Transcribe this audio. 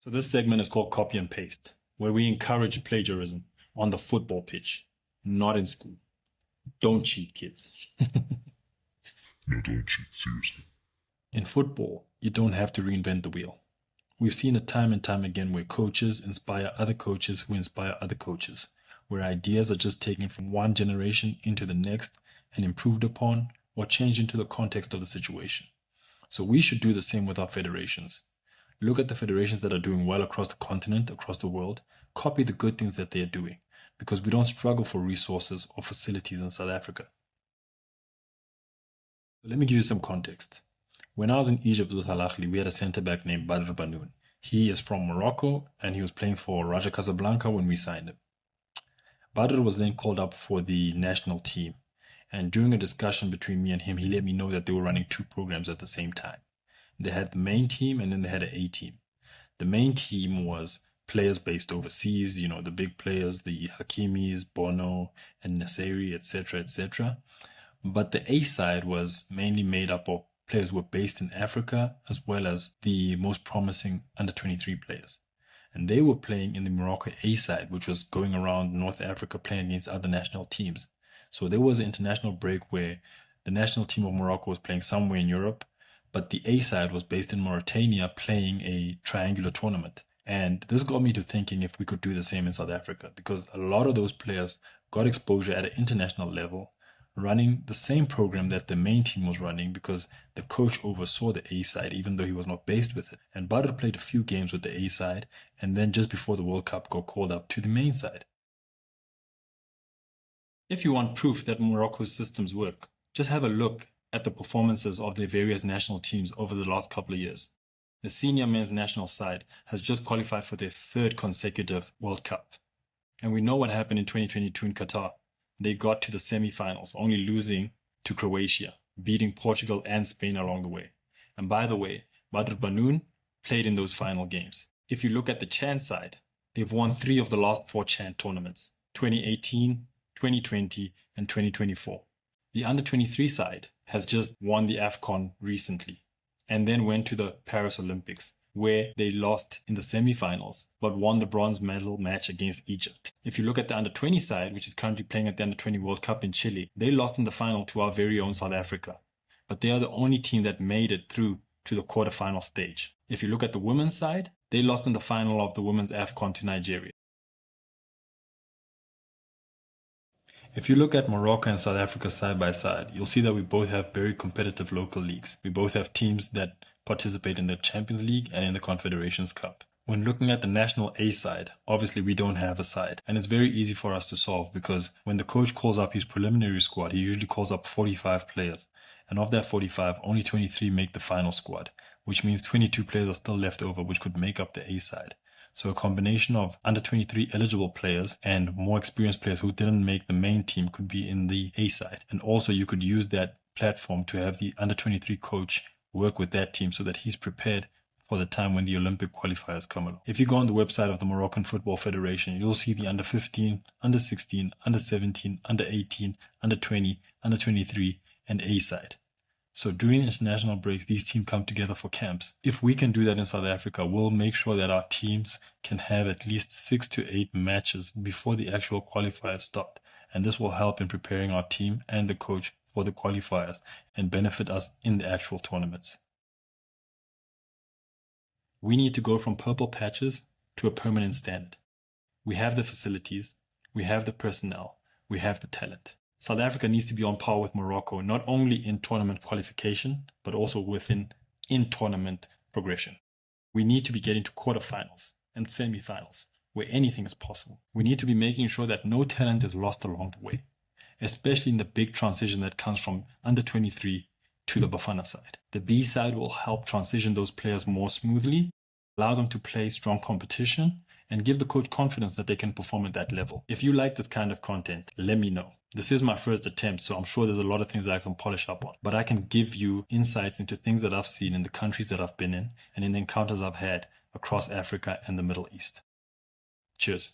So this segment is called Copy and Paste, where we encourage plagiarism on the football pitch, not in school. Don't cheat, kids. No, don't cheat, seriously. In football, you don't have to reinvent the wheel. We've seen it time and time again where coaches inspire other coaches who inspire other coaches, where ideas are just taken from one generation into the next and improved upon or changed into the context of the situation. So we should do the same with our federations. Look at the federations that are doing well across the continent, across the world, copy the good things that they are doing, because we don't struggle for resources or facilities in South Africa. Let me give you some context. When I was in Egypt with Al Ahly, we had a centre-back named Badr Banoun. He is from Morocco and he was playing for Raja Casablanca when we signed him. Badr was then called up for the national team, and during a discussion between me and him, he let me know that they were running two programs at the same time. They had the main team and then they had an A team. The main team was players based overseas, the big players, the Hakimis, Bono, and Nasiri, etc., etc. But the A side was mainly made up of players who were based in Africa, as well as the most promising under-23 players. And they were playing in the Morocco A side, which was going around North Africa playing against other national teams. So there was an international break where the national team of Morocco was playing somewhere in Europe, but the A side was based in Mauritania playing a triangular tournament. And this got me to thinking if we could do the same in South Africa, because a lot of those players got exposure at an international level, running the same program that the main team was running, because the coach oversaw the A side, even though he was not based with it. And Badr played a few games with the A side, and then just before the World Cup got called up to the main side. If you want proof that Morocco's systems work, just have a look at the performances of their various national teams over the last couple of years. The senior men's national side has just qualified for their third consecutive World Cup. And we know what happened in 2022 in Qatar. They got to the semi-finals, only losing to Croatia, beating Portugal and Spain along the way. And by the way, Badr Banoun played in those final games. If you look at the CHAN side, they've won 3 of the last 4 CHAN tournaments, 2018, 2020, and 2024. The under-23 side has just won the AFCON recently and then went to the Paris Olympics, where they lost in the semi-finals but won the bronze medal match against Egypt. If you look at the under-20 side, which is currently playing at the under-20 World Cup in Chile, they lost in the final to our very own South Africa. But they are the only team that made it through to the quarterfinal stage. If you look at the women's side, they lost in the final of the women's AFCON to Nigeria. If you look at Morocco and South Africa side by side, you'll see that we both have very competitive local leagues. We both have teams that participate in the Champions League and in the Confederations Cup. When looking at the national A side, obviously we don't have a side, and it's very easy for us to solve, because when the coach calls up his preliminary squad, he usually calls up 45 players, and of that 45, only 23 make the final squad, which means 22 players are still left over, which could make up the A side. So a combination of under 23 eligible players and more experienced players who didn't make the main team could be in the A side. And also you could use that platform to have the under 23 coach work with that team so that he's prepared for the time when the Olympic qualifiers come along. If you go on the website of the Moroccan Football Federation, you'll see the under 15, under 16, under 17, under 18, under 20, under 23, and A side. So during international breaks, these teams come together for camps. If we can do that in South Africa, we'll make sure that our teams can have at least 6 to 8 matches before the actual qualifiers start. And this will help in preparing our team and the coach for the qualifiers and benefit us in the actual tournaments. We need to go from purple patches to a permanent standard. We have the facilities, we have the personnel, we have the talent. South Africa needs to be on par with Morocco, not only in tournament qualification, but also within in-tournament progression. We need to be getting to quarterfinals and semi-finals, where anything is possible. We need to be making sure that no talent is lost along the way, especially in the big transition that comes from under 23 to the Bafana side. The B side will help transition those players more smoothly, allow them to play strong competition, and give the coach confidence that they can perform at that level. If you like this kind of content, let me know. This is my first attempt, so I'm sure there's a lot of things that I can polish up on. But I can give you insights into things that I've seen in the countries that I've been in and in the encounters I've had across Africa and the Middle East. Cheers.